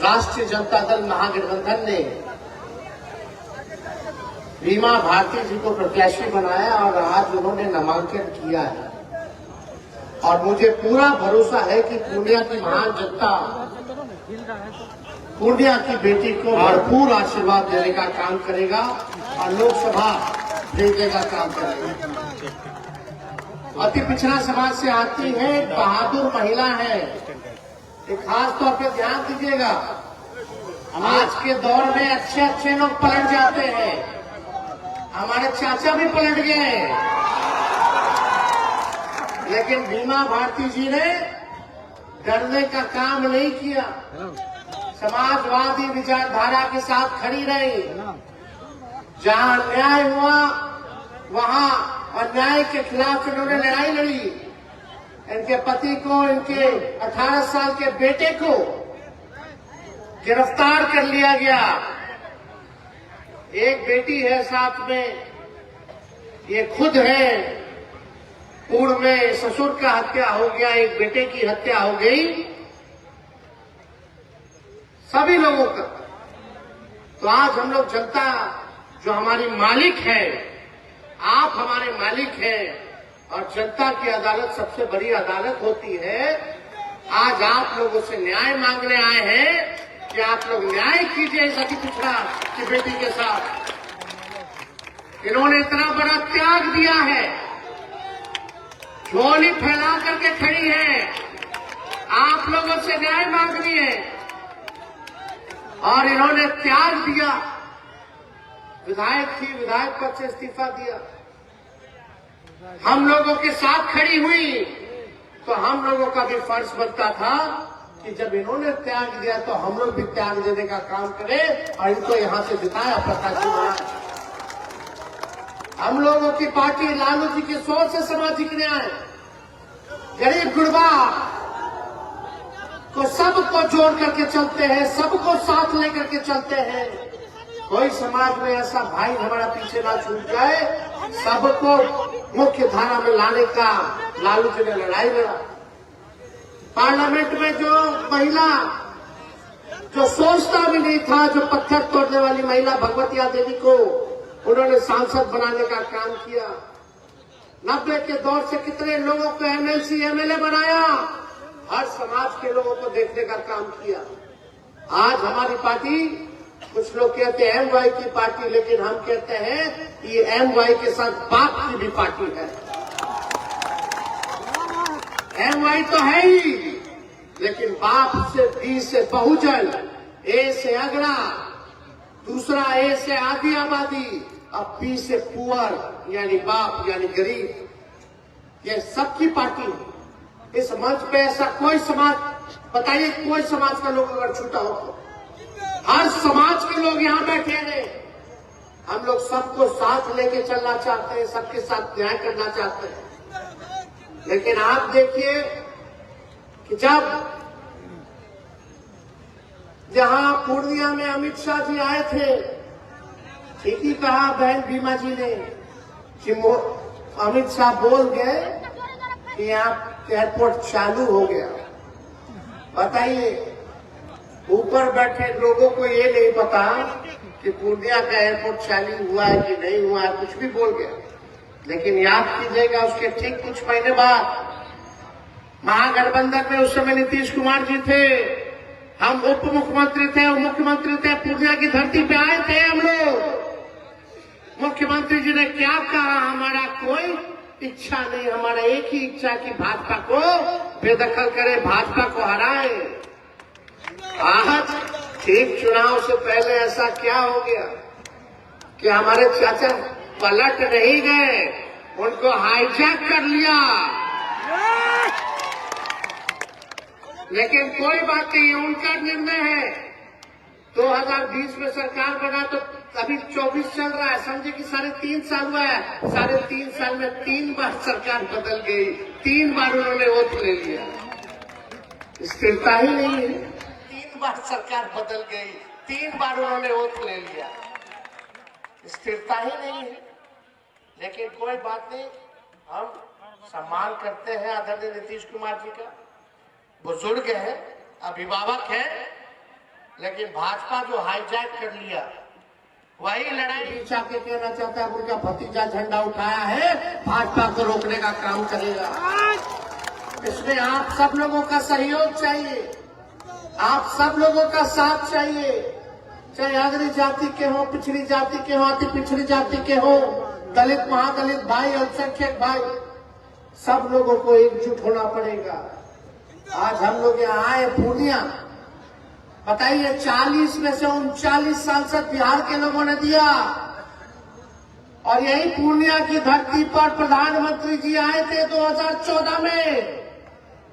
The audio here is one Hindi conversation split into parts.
राष्ट्रीय जनता दल महागठबंधन ने रीमा भारती जी को प्रत्याशी बनाया और आज उन्होंने नामांकन किया है। और मुझे पूरा भरोसा है कि पूर्णिया की महान जनता पूर्णिया की बेटी को भरपूर आशीर्वाद देने का काम करेगा और लोकसभा भेजने का काम करेगा। अति पिछड़ा समाज से आती है, बहादुर महिला है। एक खास तौर पर ध्यान दीजिएगा, आज के दौर में अच्छे अच्छे लोग पलट जाते हैं। हमारे चाचा भी पलट गए, लेकिन रीमा भारती जी ने डरने का काम नहीं किया। समाजवादी विचारधारा के साथ खड़ी रही। जहां अन्याय हुआ वहां अन्याय के खिलाफ इन्होंने लड़ाई लड़ी। इनके पति को, इनके 18 साल के बेटे को गिरफ्तार कर लिया गया। एक बेटी है साथ में, ये खुद है। पूर्व में ससुर का हत्या हो गया, एक बेटे की हत्या हो गई, सभी लोगों का। तो आज हम लोग जनता जो हमारी मालिक है, आप हमारे मालिक हैं और जनता की अदालत सबसे बड़ी अदालत होती है। आज आप लोगों से न्याय मांगने आए हैं कि आप लोग न्याय कीजिए इस अति पिछड़ा की बेटी के साथ। इन्होंने इतना बड़ा त्याग दिया है, झोली फैला करके खड़ी है, आप लोगों से न्याय मांगनी है और इन्होंने त्याग दिया। विधायक थी, विधायक पद से इस्तीफा दिया, हम लोगों के साथ खड़ी हुई। तो हम लोगों का भी फर्ज बनता था कि जब इन्होंने त्याग दिया तो हम लोग भी त्याग देने का काम करें और इनको यहां से जिताया, प्रत्याशी बनाया। हम लोगों की पार्टी लालू जी की सोच से सामाजिक न्याय, गरीब गुरबा को सबको जोड़ करके चलते हैं, सबको साथ लेकर के चलते हैं। कोई समाज में ऐसा भाई हमारा पीछे ना छूट जाए। सबको मुख्य धारा में लाने का लालू जी ने लड़ाई लड़ा। पार्लियामेंट में जो महिला जो सोचता भी नहीं था, जो पत्थर तोड़ने वाली महिला भगवतिया देवी को उन्होंने सांसद बनाने का काम किया। 90 के दौर से कितने लोगों को एमएलसी एमएलए बनाया, हर समाज के लोगों को देखने का काम किया। आज हमारी पार्टी, कुछ लोग कहते हैं एमवाई की पार्टी, लेकिन हम कहते हैं ये एमवाई के साथ बाप की भी पार्टी है। एमवाई तो है ही, लेकिन बाप से बी से बहुजन, ए से अगड़ा, दूसरा ए से आधी आबादी और पी से पुअर यानी बाप यानी गरीब, ये सबकी पार्टी है। इस मंच पे ऐसा कोई समाज, बताइए कोई समाज का लोग अगर छूटा हो तो हर समाज के लोग यहां बैठे हैं। हम लोग सबको साथ लेके चलना चाहते हैं, सबके साथ न्याय करना चाहते हैं। लेकिन आप देखिए कि जब जहां पूर्णिया में अमित शाह जी आए थे, ठीक ही कहा बहन बीमा जी ने कि अमित शाह बोल गए कि यहाँ एयरपोर्ट चालू हो गया। बताइए, ऊपर बैठे लोगों को ये नहीं पता कि पूर्णिया का एयरपोर्ट चालू हुआ है कि नहीं हुआ है, कुछ भी बोल गया। लेकिन याद कीजिएगा, उसके ठीक कुछ महीने बाद महागठबंधन में उस समय नीतीश कुमार जी थे, हम उप मुख्यमंत्री थे और मुख्यमंत्री थे। पूर्णिया की धरती पे आए थे हम लोग। मुख्यमंत्री जी ने क्या कहा, हमारा कोई इच्छा नहीं, हमारा एक ही इच्छा कि भाजपा को बेदखल करे, भाजपा को हराए। आज ठीक चुनाव से पहले ऐसा क्या हो गया कि हमारे चाचा पलट नहीं गए, उनको हाईजैक कर लिया। लेकिन कोई बात नहीं, उनका निर्णय है। 2020 में सरकार बना तो अभी 24 चल रहा है, समझे कि 3.5 साल हुआ है। 3.5 साल में 3 बार सरकार बदल गई, 3 बार उन्होंने वोट ले लिया। स्थिरता ही नहीं है। 3 बार सरकार बदल गई, 3 बार उन्होंने वोट ले लिया, स्थिरता ही नहीं है। लेकिन कोई बात नहीं, हम सम्मान करते हैं आदरणीय नीतीश कुमार जी का। बुजुर्ग है, अभिभावक है, लेकिन भाजपा जो हाईजैक कर लिया, वही लड़ाई पीछा के कहना चाहता है उनका भतीजा झंडा उठाया है, भाजपा को रोकने का काम करेगा। इसमें आप सब लोगों का सहयोग चाहिए, आप सब लोगों का साथ चाहिए, चाहे अग्री जाति के हो, पिछड़ी जाति के हो, अति पिछड़ी जाति के हो, दलित महादलित भाई, अल्पसंख्यक भाई, सब लोगों को एकजुट होना पड़ेगा। आज हम लोग यहाँ आए पूर्णिया, बताइए 40 में से 39 सांसद बिहार के लोगों ने दिया, और यही पूर्णिया की धरती पर प्रधानमंत्री जी आए थे 2014 में।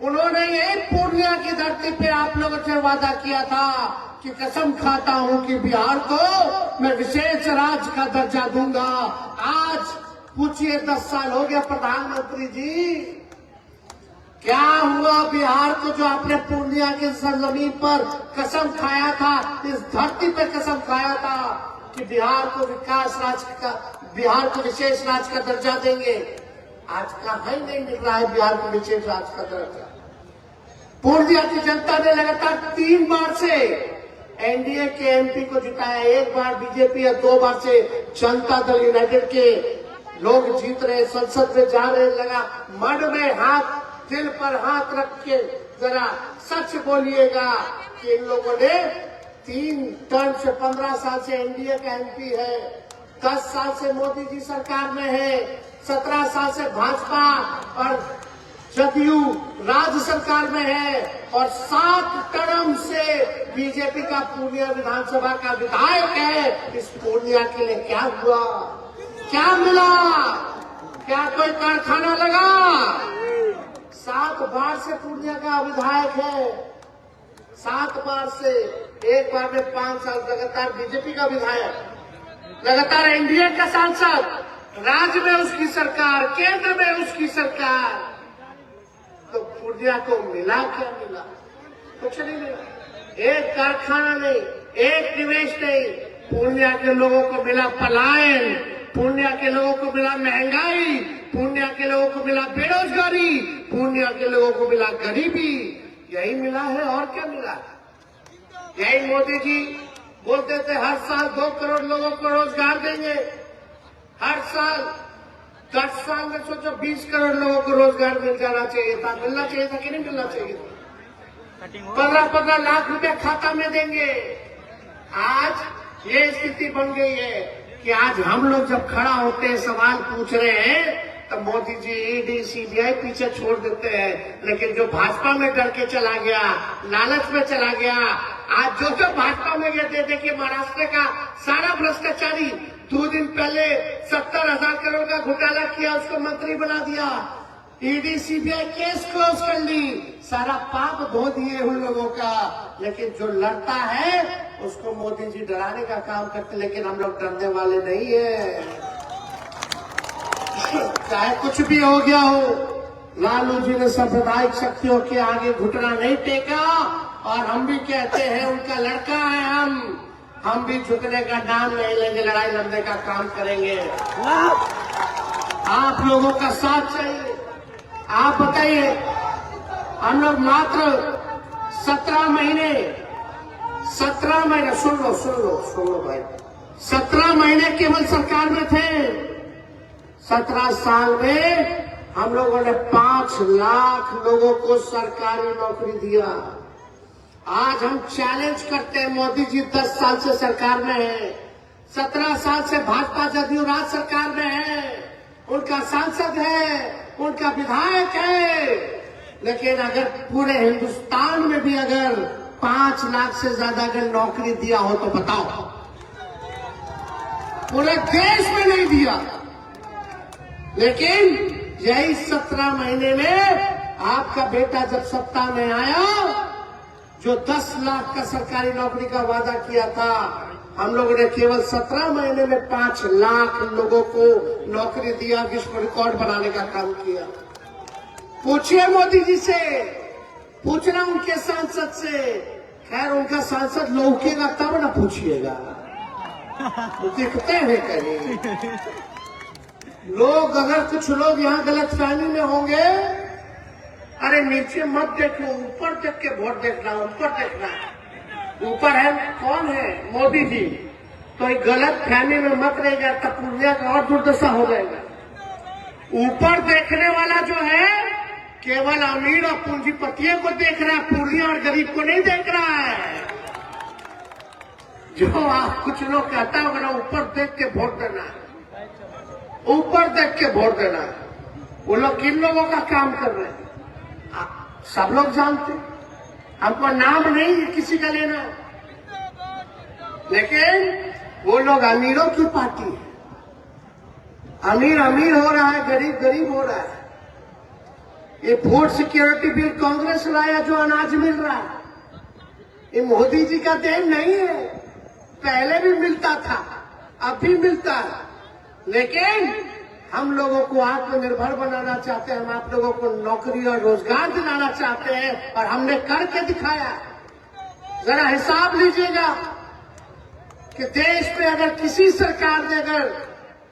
उन्होंने यही पूर्णिया की धरती पे आप लोगों से वादा किया था कि कसम खाता हूं कि बिहार को मैं विशेष राज्य का दर्जा दूंगा। आज पूछिए 10 साल हो गया प्रधानमंत्री जी, क्या हुआ बिहार को? जो आपने पूर्णिया की सरजमीन पर कसम खाया था, इस धरती पे कसम खाया था कि बिहार को विकास राज्य का, बिहार को विशेष राज्य का दर्जा देंगे, आज कहाँ ही नहीं मिल रहा है बिहार को विशेष राज्य का दर्जा। पूर्णिया की जनता ने लगातार 3 बार से एनडीए के एमपी को जिताया, 1 बार बीजेपी और 2 बार से जनता दल यूनाइटेड के लोग जीत रहे, संसद में जा रहे। लगा मन में हाथ, दिल पर हाथ रख के जरा सच बोलिएगा कि इन लोगों ने 3 टर्म से 15 साल से एनडीए का एमपी है, 10 साल से मोदी जी सरकार में है, 17 साल से भाजपा और जदयू राज्य सरकार में है, और 7 टर्म से बीजेपी का पूर्णिया विधानसभा का विधायक है। इस पूर्णिया के लिए क्या हुआ, क्या मिला? क्या कोई कारखाना लगा? 7 बार से पूर्णिया का विधायक है, 7 बार से, 1 बार में 5 साल लगातार बीजेपी का विधायक, लगातार एनडीए का सांसद, राज्य में उसकी सरकार, केंद्र में उसकी सरकार। तो पूर्णिया को मिला क्या? मिला कुछ नहीं मिला, एक कारखाना नहीं, एक निवेश नहीं। पूर्णिया के लोगों को मिला पलायन, पूर्णिया के लोगों को मिला महंगाई, पूर्णिया के लोगों को मिला बेरोजगारी, पूर्णिया के लोगों को मिला गरीबी। यही मिला है, और क्या मिला? यही मोदी जी बोलते थे हर साल 2 करोड़ लोगों को रोजगार देंगे, हर साल 10 साल में सोचो 20 करोड़ लोगों को रोजगार मिल जाना चाहिए था। मिलना चाहिए था कि नहीं मिलना चाहिए था? 15-15 लाख रुपए खाता में देंगे। आज ये स्थिति बन गई है कि आज हम लोग जब खड़ा होते हैं, सवाल पूछ रहे हैं, तो मोदी जी ईडी सीबीआई पीछे छोड़ देते हैं। लेकिन जो भाजपा में डर के चला गया, लालच में चला गया, आज जो भाजपा में गए, देखिए महाराष्ट्र का सारा भ्रष्टाचारी 2 दिन पहले 70,000 करोड़ का घोटाला किया, उसको मंत्री बना दिया, ईडी सीबीआई केस क्लोज कर ली, सारा पाप धो दिए उन लोगों का। लेकिन जो लड़ता है उसको मोदी जी डराने का काम करते, लेकिन हम लोग डरने वाले नहीं है। चाहे कुछ भी हो गया हो, लालू जी ने सांप्रदायिक शक्तियों के आगे घुटना नहीं टेका, और हम भी कहते हैं उनका लड़का है हम भी झुकने का नाम नहीं लेंगे, लड़ाई लड़ने का काम करेंगे। आप लोगों का साथ चाहिए। आप बताइए, हम लोग मात्र 17 महीने सुन लो भाई, 17 महीने केवल सरकार में थे। 17 साल में हम लोगों ने 5 लाख लोगों को सरकारी नौकरी दिया। आज हम चैलेंज करते हैं, मोदी जी 10 साल से सरकार में है, 17 साल से भाजपा जदयू राज्य सरकार में है, उनका सांसद है, उनका विधायक है। लेकिन अगर पूरे हिंदुस्तान में भी अगर 5 लाख से ज्यादा अगर नौकरी दिया हो तो बताओ, पूरे देश में नहीं दिया। लेकिन यही 17 महीने में आपका बेटा जब सत्ता में आया, जो 10 लाख का सरकारी नौकरी का वादा किया था, हम लोगों ने केवल 17 महीने में 5 लाख लोगों को नौकरी दिया, विश्व रिकॉर्ड बनाने का काम किया। पूछिए मोदी जी से, पूछना उनके सांसद से। खैर उनका सांसद लौकेगा तब ना पूछिएगा, तो दिखते हैं कहीं लोग। अगर कुछ लोग यहाँ गलतफहमी में होंगे, अरे नीचे मत देखो, ऊपर देख के वोट देखना, ऊपर देखना। ऊपर है कौन है? मोदी जी। तो एक गलत फहमी में मत रहेगा, तब पूर्णिया का और दुर्दशा हो जाएगा। ऊपर देखने वाला जो है केवल अमीर और पूंजीपतियों को देख रहा है, पूर्णिया और गरीब को नहीं देख रहा है। जो आप कुछ लोग कहता होगा ना, ऊपर देख के वोट देना है, ऊपर देख के वोट देना है। वो लोग किन लोगों का काम कर रहे हैं सब लोग जानते हैं। हमको नाम नहीं किसी का लेना, लेकिन वो लोग अमीरों की पार्टी है। अमीर अमीर हो रहा है, गरीब गरीब हो रहा है। ये फूड सिक्योरिटी बिल कांग्रेस लाया, जो अनाज मिल रहा है, ये मोदी जी का देन नहीं है। पहले भी मिलता था, अब भी मिलता है, लेकिन हम लोगों को आत्मनिर्भर बनाना चाहते हैं। हम आप लोगों को नौकरी और रोजगार दिलाना चाहते हैं, और हमने करके दिखाया। जरा हिसाब लीजिएगा कि देश में अगर किसी सरकार ने अगर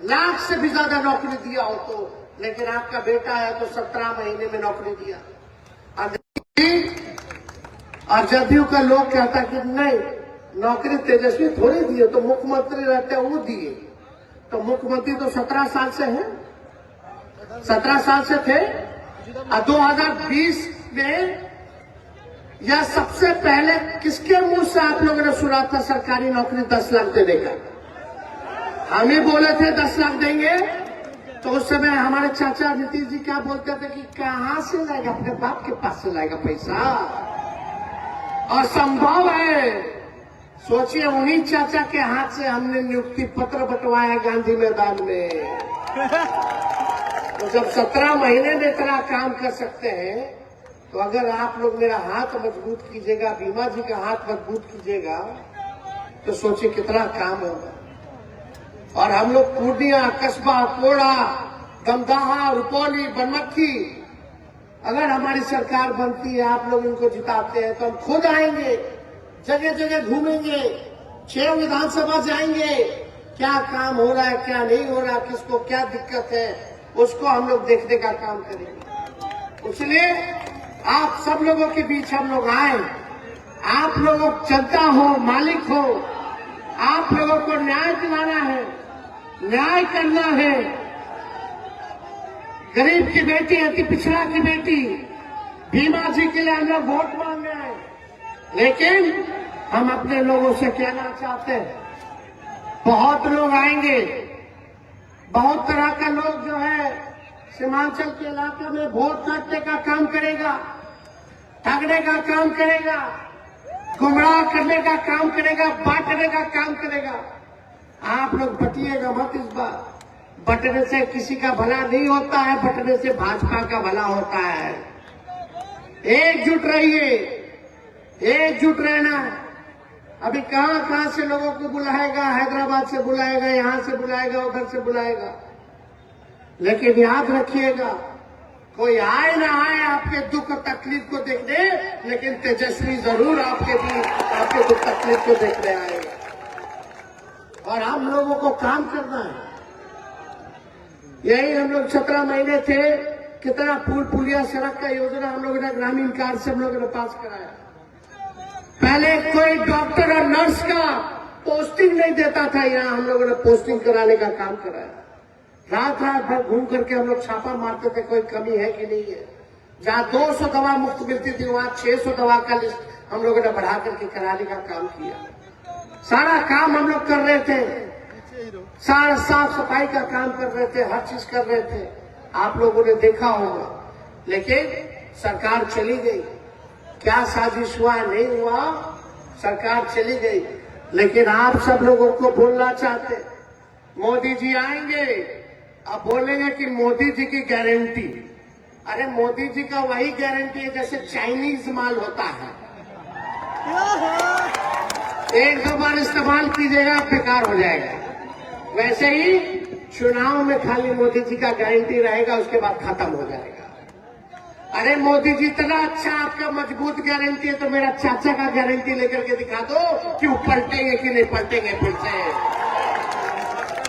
लाख से भी ज्यादा नौकरी दिया हो तो, लेकिन आपका बेटा है तो 17 महीने में नौकरी दिया। और जदयू का लोग कहता कि नहीं, नौकरी तेजस्वी थोड़ी दिए, तो मुख्यमंत्री रहते वो दिए। तो मुख्यमंत्री तो 17 साल से है, 17 साल से थे। और 2020 में यह सबसे पहले किसके मुंह से आप लोगों ने सुना था सरकारी नौकरी 10 लाख देने का? हम ही बोले थे 10 लाख देंगे। तो उस समय हमारे चाचा नीतीश जी क्या बोलते थे कि कहां से लाएगा, अपने बाप के पास से लाएगा पैसा, असंभव है। सोचिए, उन्हीं चाचा के हाथ से हमने नियुक्ति पत्र बंटवाया गांधी मैदान में। तो जब 17 महीने में इतना काम कर सकते हैं, तो अगर आप लोग मेरा हाथ मजबूत कीजिएगा, बीमा जी का हाथ मजबूत कीजिएगा, तो सोचिए कितना काम होगा। और हम लोग पूर्णिया, कस्बा, कोड़ा, दमदाहा, रुपौली, बनमक्खी, अगर हमारी सरकार बनती है, आप लोग इनको जिताते हैं, तो हम खुद आएंगे, जगह जगह घूमेंगे, 6 विधानसभा जाएंगे, क्या काम हो रहा है, क्या नहीं हो रहा, किसको क्या दिक्कत है, उसको हम लोग देखने का काम करेंगे। इसलिए आप सब लोगों के बीच हम लोग आए। आप लोगों जनता हो, मालिक हो, आप लोगों को न्याय दिलाना है, न्याय करना है। गरीब की बेटी, अति पिछड़ा की बेटी, भीमा जी के लिए हम लोग वोट मांग रहे हैं। लेकिन हम अपने लोगों से कहना चाहते हैं, बहुत लोग आएंगे, बहुत तरह का लोग जो है सीमांचल के इलाके में वोट काटने का काम करेगा, ठगने का काम करेगा, गुमराह करने का काम करेगा, बांटने का काम करेगा। आप लोग बटिएगा मत इस बार। बटने से किसी का भला नहीं होता है, बटने से भाजपा का भला होता है। एकजुट रहिए, एकजुट रहना। अभी कहां से लोगों को बुलाएगा, हैदराबाद से बुलाएगा, यहां से बुलाएगा, उधर से बुलाएगा। लेकिन याद रखिएगा, कोई आए ना आए आपके दुख और तकलीफ को देखने, लेकिन तेजस्वी जरूर आपके भी आपके दुख तकलीफ को देखने आएगा। और हम लोगों को काम करना है। यही हम लोग 17 महीने थे, कितना पुल पुलिया सड़क का योजना हम लोगों ने ग्रामीण कार्ड से हम लोगों ने पास कराया। पहले कोई डॉक्टर और नर्स का पोस्टिंग नहीं देता था, यहाँ हम लोगों ने पोस्टिंग कराने का काम कराया। रात रात भर घूम करके हम लोग छापा मारते थे, कोई कमी है कि नहीं है। जहाँ 200 दवा मुफ्त मिलती थी, वहाँ 600 दवा का लिस्ट हम लोगों ने बढ़ा करके कराने का काम किया। सारा काम हम लोग कर रहे थे, सारा साफ सफाई का काम कर रहे थे, हर चीज कर रहे थे। आप लोगों ने देखा होगा। लेकिन सरकार चली गई, क्या साजिश हुआ नहीं हुआ, सरकार चली गई। लेकिन आप सब लोगों को बोलना चाहते, मोदी जी आएंगे, अब बोलेंगे कि मोदी जी की गारंटी। अरे मोदी जी का वही गारंटी है जैसे चाइनीज माल होता है, एक दो बार इस्तेमाल कीजिएगा बेकार हो जाएगा। वैसे ही चुनाव में खाली मोदी जी का गारंटी रहेगा, उसके बाद खत्म हो जाएगा। अरे मोदी जी इतना अच्छा आपका मजबूत गारंटी है, तो मेरा चाचा का गारंटी लेकर के दिखा दो कि वो पलटेंगे कि नहीं पलटेंगे फिर से।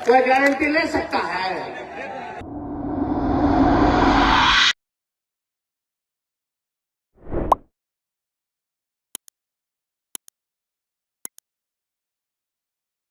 कोई गारंटी ले सकता है?